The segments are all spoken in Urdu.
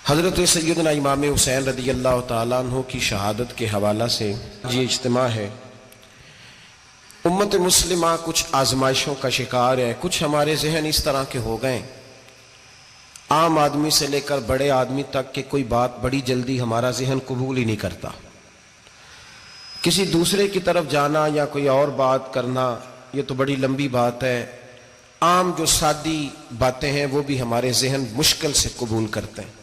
حضرت سیدنا امام حسین رضی اللہ تعالیٰ عنہ کی شہادت کے حوالہ سے یہ اجتماع ہے۔ امت مسلمہ کچھ آزمائشوں کا شکار ہے، کچھ ہمارے ذہن اس طرح کے ہو گئے، عام آدمی سے لے کر بڑے آدمی تک کہ کوئی بات بڑی جلدی ہمارا ذہن قبول ہی نہیں کرتا۔ کسی دوسرے کی طرف جانا یا کوئی اور بات کرنا یہ تو بڑی لمبی بات ہے، عام جو سادی باتیں ہیں وہ بھی ہمارے ذہن مشکل سے قبول کرتے ہیں۔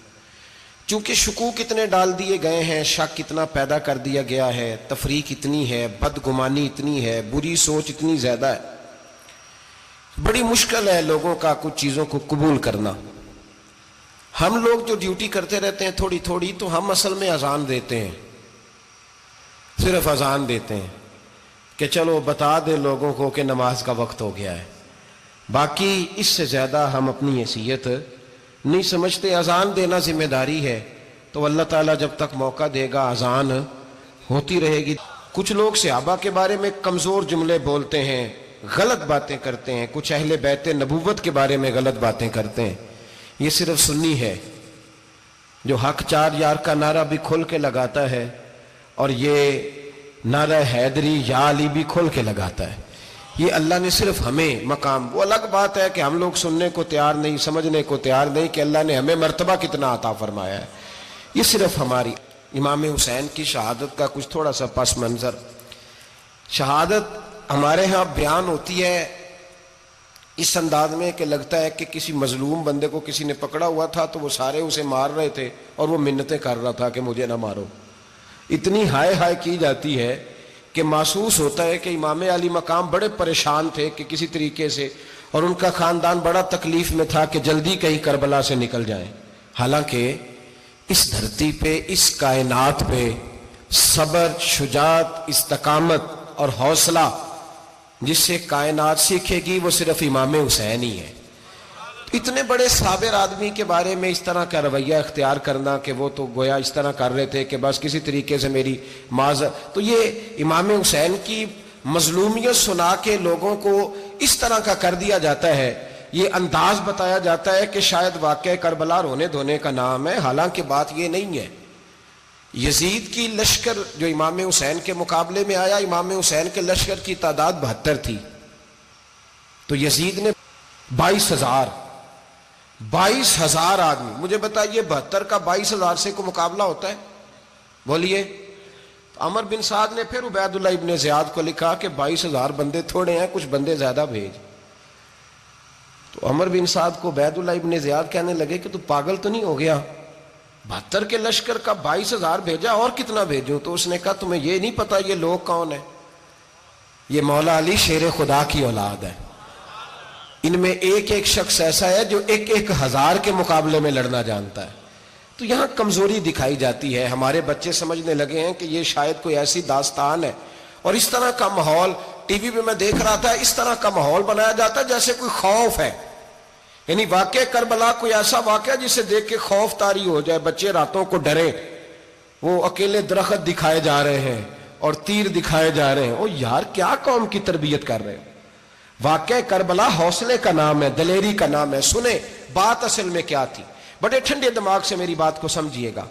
چونکہ شکوک اتنے ڈال دیے گئے ہیں، شک اتنا پیدا کر دیا گیا ہے، تفریق اتنی ہے، بدگمانی اتنی ہے، بری سوچ اتنی زیادہ ہے، بڑی مشکل ہے لوگوں کا کچھ چیزوں کو قبول کرنا۔ ہم لوگ جو ڈیوٹی کرتے رہتے ہیں تھوڑی تھوڑی، تو ہم اصل میں اذان دیتے ہیں، صرف اذان دیتے ہیں کہ چلو بتا دے لوگوں کو کہ نماز کا وقت ہو گیا ہے، باقی اس سے زیادہ ہم اپنی حیثیت نہیں سمجھتے۔ اذان دینا ذمہ داری ہے، تو اللہ تعالیٰ جب تک موقع دے گا اذان ہوتی رہے گی۔ کچھ لوگ صحابہ کے بارے میں کمزور جملے بولتے ہیں، غلط باتیں کرتے ہیں، کچھ اہل بیت نبوت کے بارے میں غلط باتیں کرتے ہیں۔ یہ صرف سنی ہے جو حق چار یار کا نعرہ بھی کھل کے لگاتا ہے، اور یہ نعرہ حیدری یا علی بھی کھل کے لگاتا ہے۔ یہ اللہ نے صرف ہمیں مقام، وہ الگ بات ہے کہ ہم لوگ سننے کو تیار نہیں، سمجھنے کو تیار نہیں کہ اللہ نے ہمیں مرتبہ کتنا عطا فرمایا ہے۔ یہ صرف ہماری امام حسین کی شہادت کا کچھ تھوڑا سا پس منظر۔ شہادت ہمارے ہاں بیان ہوتی ہے اس انداز میں کہ لگتا ہے کہ کسی مظلوم بندے کو کسی نے پکڑا ہوا تھا تو وہ سارے اسے مار رہے تھے اور وہ منتیں کر رہا تھا کہ مجھے نہ مارو۔ اتنی ہائے ہائے کی جاتی ہے کہ محسوس ہوتا ہے کہ امام علی مقام بڑے پریشان تھے کہ کسی طریقے سے، اور ان کا خاندان بڑا تکلیف میں تھا کہ جلدی کہیں کربلا سے نکل جائیں۔ حالانکہ اس دھرتی پہ، اس کائنات پہ صبر، شجاعت، استقامت اور حوصلہ جس سے کائنات سیکھے گی وہ صرف امام حسین ہی ہے۔ اتنے بڑے صابر آدمی کے بارے میں اس طرح کا رویہ اختیار کرنا کہ وہ تو گویا اس طرح کر رہے تھے کہ بس کسی طریقے سے میری تو یہ امام حسین کی مظلومیت سنا کے لوگوں کو اس طرح کا کر دیا جاتا ہے، یہ انداز بتایا جاتا ہے کہ شاید واقعہ کربلا رونے دھونے کا نام ہے، حالانکہ بات یہ نہیں ہے۔ یزید کی لشکر جو امام حسین کے مقابلے میں آیا، امام حسین کے لشکر کی تعداد 72 تھی، تو یزید نے 22,000 آدمی، مجھے بتائیے 72 کا 22,000 سے کو مقابلہ ہوتا ہے؟ بولیے۔ عمر بن سعد نے پھر عبید اللہ ابن زیاد کو لکھا کہ 22,000 بندے تھوڑے ہیں، کچھ بندے زیادہ بھیج۔ تو عمر بن سعد کو عبید اللہ ابن زیاد کہنے لگے کہ تو پاگل تو نہیں ہو گیا، 72 کے لشکر کا 22,000 بھیجا، اور کتنا بھیجوں؟ تو اس نے کہا تمہیں یہ نہیں پتا یہ لوگ کون ہیں؟ یہ مولا علی شیر خدا کی اولاد ہے، ان میں ایک ایک شخص ایسا ہے جو 1,000 کے مقابلے میں لڑنا جانتا ہے۔ تو یہاں کمزوری دکھائی جاتی ہے، ہمارے بچے سمجھنے لگے ہیں کہ یہ شاید کوئی ایسی داستان ہے، اور اس طرح کا ماحول ٹی وی پہ میں دیکھ رہا تھا، اس طرح کا ماحول بنایا جاتا ہے جیسے کوئی خوف ہے، یعنی واقع کربلا کوئی ایسا واقعہ جسے دیکھ کے خوف طاری ہو جائے، بچے راتوں کو ڈرے، وہ اکیلے درخت دکھائے جا رہے ہیں اور تیر دکھائے جا رہے ہیں۔ او یار کیا قوم کی تربیت کر رہے ہیں؟ واقعہ کربلا حوصلے کا نام ہے، دلیری کا نام ہے۔ سنیں بات اصل میں کیا تھی، بڑے ٹھنڈے دماغ سے میری بات کو سمجھیے گا۔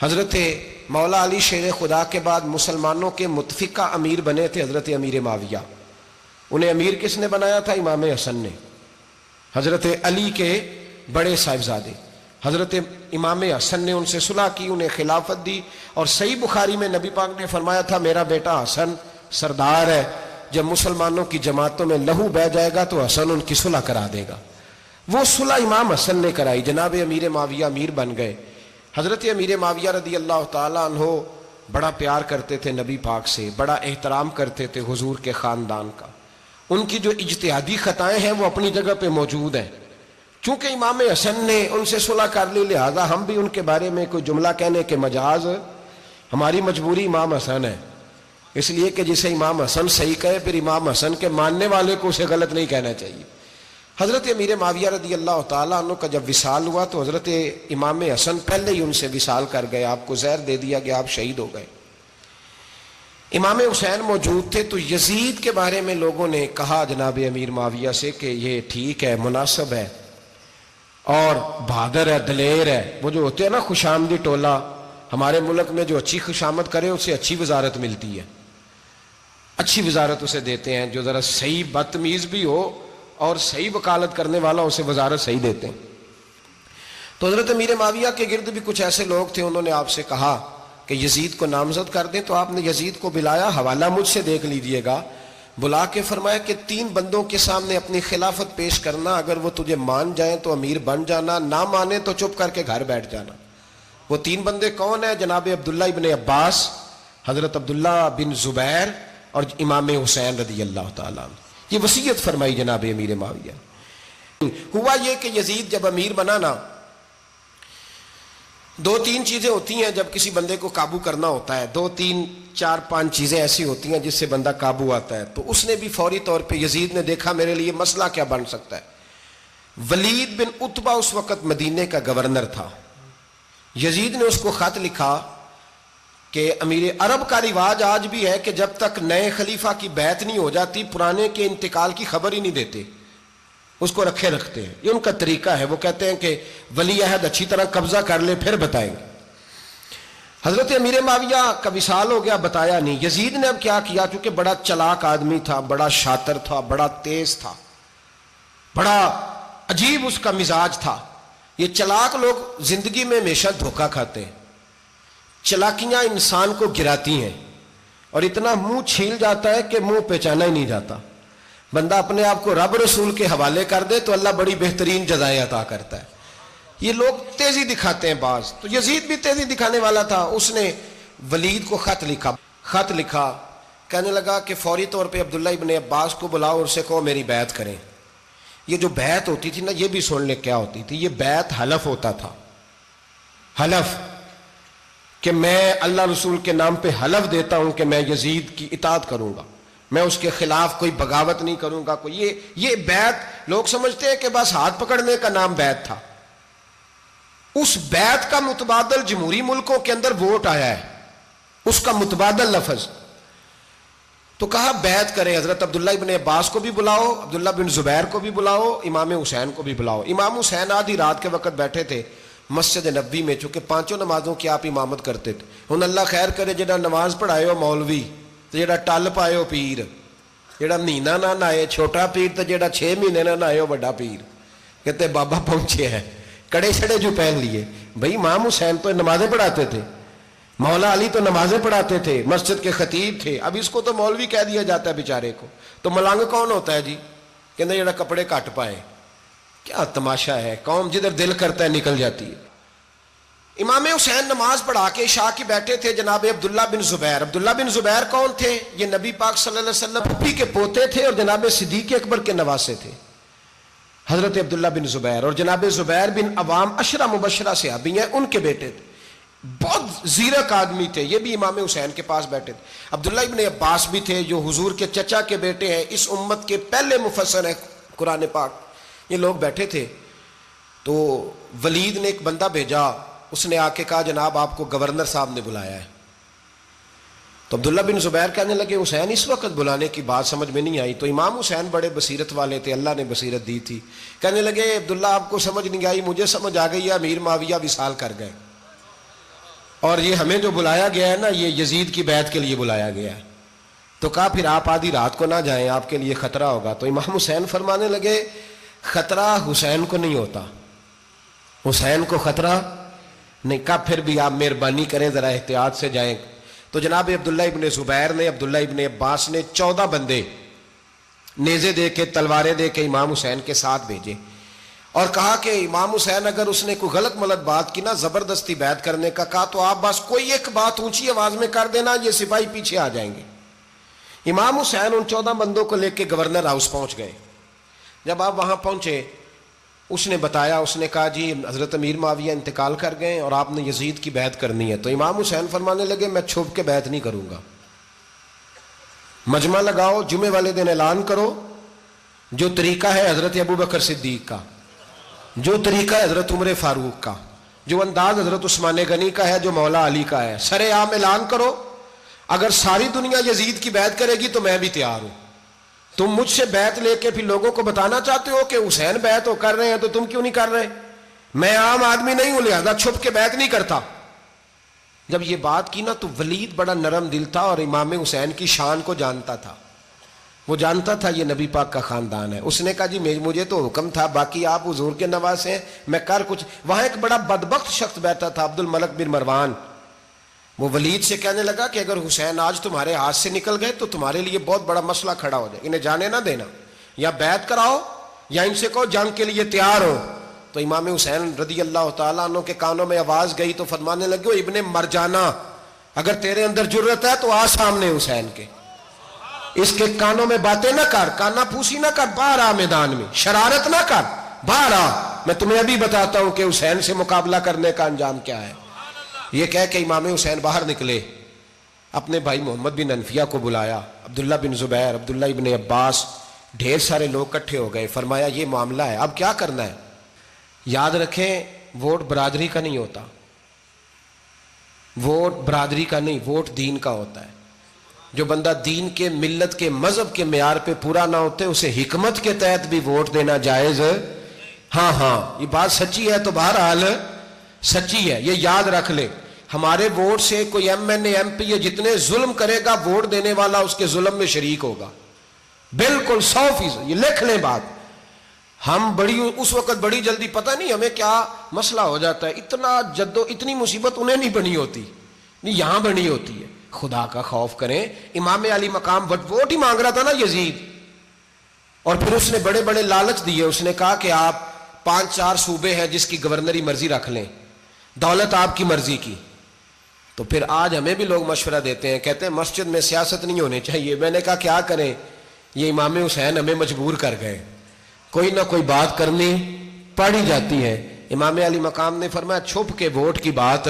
حضرت مولا علی شیر خدا کے بعد مسلمانوں کے متفقہ امیر بنے تھے حضرت امیر معاویہ۔ انہیں امیر کس نے بنایا تھا؟ امام حسن نے، حضرت علی کے بڑے صاحبزادے۔ حضرت امام حسن نے ان سے صلح کی، انہیں خلافت دی، اور صحیح بخاری میں نبی پاک نے فرمایا تھا میرا بیٹا حسن سردار ہے، جب مسلمانوں کی جماعتوں میں لہو بہہ جائے گا تو حسن ان کی صلح کرا دے گا۔ وہ صلح امام حسن نے کرائی، جناب امیر معاویہ امیر بن گئے۔ حضرت امیر معاویہ رضی اللہ تعالیٰ عنہ بڑا پیار کرتے تھے نبی پاک سے، بڑا احترام کرتے تھے حضور کے خاندان کا۔ ان کی جو اجتہادی خطائیں ہیں وہ اپنی جگہ پہ موجود ہیں، چونکہ امام حسن نے ان سے صلح کر لی، لہذا ہم بھی ان کے بارے میں کوئی جملہ کہنے کے مجاز، ہماری مجبوری امام حسن ہے، اس لیے کہ جسے امام حسن صحیح کہے پھر امام حسن کے ماننے والے کو اسے غلط نہیں کہنا چاہیے۔ حضرت امیر معاویہ رضی اللہ تعالیٰ عنہ کا جب وصال ہوا تو حضرت امام حسن پہلے ہی ان سے وصال کر گئے، آپ کو زہر دے دیا گیا، آپ شہید ہو گئے۔ امام حسین موجود تھے، تو یزید کے بارے میں لوگوں نے کہا جناب امیر معاویہ سے کہ یہ ٹھیک ہے، مناسب ہے، اور بہادر ہے، دلیر ہے. وہ جو ہوتے ہیں نا خوش آمدی ٹولہ، ہمارے ملک میں جو اچھی خوشامد کرے اسے اچھی وزارت ملتی ہے، اچھی وزارت اسے دیتے ہیں. جو ذرا صحیح بدتمیز بھی ہو اور صحیح وکالت کرنے والا اسے وزارت صحیح دیتے ہیں. تو حضرت امیر معاویہ کے گرد بھی کچھ ایسے لوگ تھے، انہوں نے آپ سے کہا کہ یزید کو نامزد کر دیں. تو آپ نے یزید کو بلایا، حوالہ مجھ سے دیکھ لیجئے گا. بلا کے فرمایا کہ 3 بندوں کے سامنے اپنی خلافت پیش کرنا، اگر وہ تجھے مان جائیں تو امیر بن جانا، نہ مانے تو چپ کر کے گھر بیٹھ جانا. وہ 3 بندے کون ہیں؟ جناب عبداللہ ابن عباس، حضرت عبداللہ بن زبیر اور امام حسین رضی اللہ تعالیٰ عنہ. یہ وصیت فرمائی جناب امیر معاویہ. ہوا یہ کہ یزید جب امیر بنا نا، 2-3 چیزیں ہوتی ہیں جب کسی بندے کو قابو کرنا ہوتا ہے، 2-3 4-5 چیزیں ایسی ہوتی ہیں جس سے بندہ قابو آتا ہے. تو اس نے بھی فوری طور پہ، یزید نے دیکھا میرے لیے مسئلہ کیا بن سکتا ہے. ولید بن عتبہ اس وقت مدینے کا گورنر تھا. یزید نے اس کو خط لکھا کہ امیر عرب کا رواج آج بھی ہے کہ جب تک نئے خلیفہ کی بیعت نہیں ہو جاتی پرانے کے انتقال کی خبر ہی نہیں دیتے، اس کو رکھے رکھتے ہیں. یہ ان کا طریقہ ہے. وہ کہتے ہیں کہ ولی عہد اچھی طرح قبضہ کر لے پھر بتائیں گے. حضرت امیر معاویہ کا وصال ہو گیا، بتایا نہیں. یزید نے اب کیا کیا، چونکہ بڑا چلاک آدمی تھا، بڑا شاطر تھا، بڑا تیز تھا، بڑا عجیب اس کا مزاج تھا. یہ چلاک لوگ زندگی میں ہمیشہ دھوکہ کھاتے ہیں. چلاکیاں انسان کو گراتی ہیں اور اتنا منہ چھیل جاتا ہے کہ منہ پہچانا ہی نہیں جاتا. بندہ اپنے آپ کو رب رسول کے حوالے کر دے تو اللہ بڑی بہترین جزائیں عطا کرتا ہے. یہ لوگ تیزی دکھاتے ہیں بعض. تو یزید بھی تیزی دکھانے والا تھا. اس نے ولید کو خط لکھا کہنے لگا کہ فوری طور پہ عبداللہ ابن عباس کو بلاؤ اور اسے کہو میری بیعت کریں. یہ جو بیعت ہوتی تھی نا، یہ بھی سن لے کیا ہوتی تھی. یہ بیعت حلف ہوتا تھا. حلف کہ میں اللہ رسول کے نام پہ حلف دیتا ہوں کہ میں یزید کی اطاعت کروں گا، میں اس کے خلاف کوئی بغاوت نہیں کروں گا. یہ بیعت لوگ سمجھتے ہیں کہ بس ہاتھ پکڑنے کا نام بیعت تھا. اس بیعت کا متبادل جمہوری ملکوں کے اندر ووٹ آیا ہے، اس کا متبادل لفظ. تو کہا بیعت کرے. حضرت عبداللہ ابن عباس کو بھی بلاؤ، عبداللہ بن زبیر کو بھی بلاؤ، امام حسین کو بھی بلاؤ. امام حسین آدھی رات کے وقت بیٹھے تھے مسجد نبوی میں، چونکہ 5 نمازوں کی آپ امامت کرتے تھے. ہن اللہ خیر کرے جڑا نماز پڑھائے ہو مولوی تو جڑا ٹل پائے ہو پیر، جڑا مہینہ نہ نہائے چھوٹا پیر تو جڑا 6 مہینے نہ نہائے ہو بڑا پیر. کہتے بابا پہنچے ہیں، کڑے چھڑے جو پہن لیے. بھائی امام حسین تو نمازیں پڑھاتے تھے، مولا علی تو نمازیں پڑھاتے تھے، مسجد کے خطیب تھے. اب اس کو تو مولوی کہہ دیا جاتا ہے بیچارے کو. تو ملنگ کون ہوتا ہے جی؟ کہتے جڑا کپڑے کٹ پائے. کیا تماشا ہے، قوم جدھر دل کرتا ہے نکل جاتی ہے. امام حسین نماز پڑھا کے عشاء کی بیٹھے تھے جناب عبداللہ بن زبیر. عبداللہ بن زبیر کون تھے؟ یہ نبی پاک صلی اللہ علیہ وسلم پھپھی کے پوتے تھے اور جناب صدیق اکبر کے نواسے تھے. حضرت عبداللہ بن زبیر اور جناب زبیر بن عوام عشرہ مبشرہ صحابی ہیں، ان کے بیٹے تھے. بہت زیرک آدمی تھے. یہ بھی امام حسین کے پاس بیٹھے تھے. عبداللہ ابن عباس بھی تھے جو حضور کے چچا کے بیٹے ہیں، اس امت کے پہلے مفسر ہیں قرآن پاک. یہ لوگ بیٹھے تھے. تو ولید نے ایک بندہ بھیجا، اس نے آ کے کہا جناب آپ کو گورنر صاحب نے بلایا ہے. تو عبداللہ بن زبیر کہنے لگے حسین اس وقت بلانے کی بات سمجھ میں نہیں آئی. تو امام حسین بڑے بصیرت والے تھے، اللہ نے بصیرت دی تھی. کہنے لگے عبداللہ آپ کو سمجھ نہیں آئی، مجھے سمجھ آ گئی ہے، امیر معاویہ وصال کر گئے اور یہ ہمیں جو بلایا گیا ہے نا، یہ یزید کی بیعت کے لیے بلایا گیا ہے. تو کہا پھر آپ آدھی رات کو نہ جائیں، آپ کے لیے خطرہ ہوگا. تو امام حسین فرمانے لگے خطرہ حسین کو نہیں ہوتا، حسین کو خطرہ نہیں. کہا پھر بھی آپ مہربانی کریں ذرا احتیاط سے جائیں. تو جناب عبداللہ ابن زبیر نے، عبداللہ ابن عباس نے 14 بندے نیزے دے کے، تلواریں دے کے امام حسین کے ساتھ بھیجے اور کہا کہ امام حسین اگر اس نے کوئی غلط ملت بات کی نا، زبردستی بیعت کرنے کا کہا، تو آپ بس کوئی ایک بات اونچی آواز میں کر دینا، یہ سپاہی پیچھے آ جائیں گے. امام حسین ان 14 بندوں کو لے کے گورنر ہاؤس پہنچ گئے. جب آپ وہاں پہنچے اس نے بتایا، اس نے کہا جی حضرت امیر معاویہ انتقال کر گئے اور آپ نے یزید کی بیعت کرنی ہے. تو امام حسین فرمانے لگے میں چھپ کے بیعت نہیں کروں گا. مجمع لگاؤ، جمعے والے دن اعلان کرو. جو طریقہ ہے حضرت ابو بکر صدیق کا، جو طریقہ ہے حضرت عمر فاروق کا، جو انداز حضرت عثمان غنی کا ہے، جو مولا علی کا ہے، سر عام اعلان کرو. اگر ساری دنیا یزید کی بیعت کرے گی تو میں بھی تیار ہوں. تم مجھ سے بیعت لے کے پھر لوگوں کو بتانا چاہتے ہو کہ حسین بیعت کر رہے ہیں تو تم کیوں نہیں کر رہے؟ میں عام آدمی نہیں ہوں لہذا چھپ کے بیعت نہیں کرتا. جب یہ بات کی نا تو ولید بڑا نرم دل تھا اور امام حسین کی شان کو جانتا تھا. وہ جانتا تھا یہ نبی پاک کا خاندان ہے. اس نے کہا جی مجھے تو حکم تھا، باقی آپ حضور کے نواسے ہیں، میں کر کچھ. وہاں ایک بڑا بدبخت شخص بیٹھا تھا، عبد الملک بن مروان. وہ ولید سے کہنے لگا کہ اگر حسین آج تمہارے ہاتھ سے نکل گئے تو تمہارے لیے بہت بڑا مسئلہ کھڑا ہو جائے، انہیں جانے نہ دینا، یا بیعت کراؤ یا ان سے کہو جنگ کے لیے تیار ہو. تو امام حسین رضی اللہ تعالیٰ عنہ کے کانوں میں آواز گئی تو فرمانے لگے ابن مرجانہ، اگر تیرے اندر جرت ہے تو آ سامنے حسین کے، اس کے کانوں میں باتیں نہ کر، کانا پھوسی نہ کر، باہر آ میدان میں، شرارت نہ کر، باہر آ، میں تمہیں ابھی بتاتا ہوں کہ حسین سے مقابلہ کرنے کا انجام کیا ہے. یہ کہہ کہ امام حسین باہر نکلے، اپنے بھائی محمد بن انفیہ کو بلایا، عبداللہ بن زبیر، عبداللہ ابن عباس، ڈھیر سارے لوگ اکٹھے ہو گئے. فرمایا یہ معاملہ ہے، اب کیا کرنا ہے. یاد رکھیں ووٹ برادری کا نہیں ہوتا، ووٹ برادری کا نہیں، ووٹ دین کا ہوتا ہے. جو بندہ دین کے، ملت کے، مذہب کے معیار پہ پورا نہ ہوتے اسے حکمت کے تحت بھی ووٹ دینا جائز. ہاں یہ بات سچی ہے تو بہرحال سچی ہے، یہ یاد رکھ لے. ہمارے ووٹ سے کوئی ایم این اے، ایم پی اے جتنے ظلم کرے گا، ووٹ دینے والا اس کے ظلم میں شریک ہوگا، بالکل 100%. یہ لکھ لیں بات. ہم اس وقت بڑی جلدی، پتہ نہیں ہمیں کیا مسئلہ ہو جاتا ہے، اتنی مصیبت انہیں نہیں بنی ہوتی، نہیں یہاں بنی ہوتی ہے. خدا کا خوف کریں. امام علی مقام ووٹ ہی مانگ رہا تھا نا یزید، اور پھر اس نے بڑے بڑے لالچ دیے. اس نے کہا کہ آپ 5-4 صوبے ہیں جس کی گورنری مرضی رکھ لیں، دولت آپ کی مرضی کی. تو پھر آج ہمیں بھی لوگ مشورہ دیتے ہیں، کہتے ہیں مسجد میں سیاست نہیں ہونی چاہیے. میں نے کہا کیا کریں، یہ امام حسین ہمیں مجبور کر گئے، کوئی نہ کوئی بات کرنی پڑ ہی جاتی ہے. امام علی مقام نے فرمایا چھپ کے ووٹ کی بات،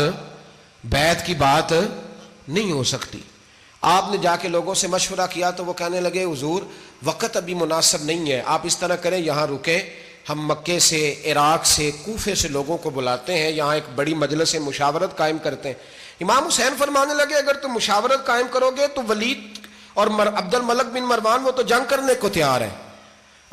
بیعت کی بات نہیں ہو سکتی. آپ نے جا کے لوگوں سے مشورہ کیا تو وہ کہنے لگے حضور وقت ابھی مناسب نہیں ہے، آپ اس طرح کریں یہاں رکیں، ہم مکے سے، عراق سے، کوفے سے لوگوں کو بلاتے ہیں، یہاں ایک بڑی مجلس مشاورت قائم کرتے ہیں. امام حسین فرمانے لگے اگر تم مشاورت قائم کرو گے تو ولید اور عبد الملک بن مروان وہ تو جنگ کرنے کو تیار ہے،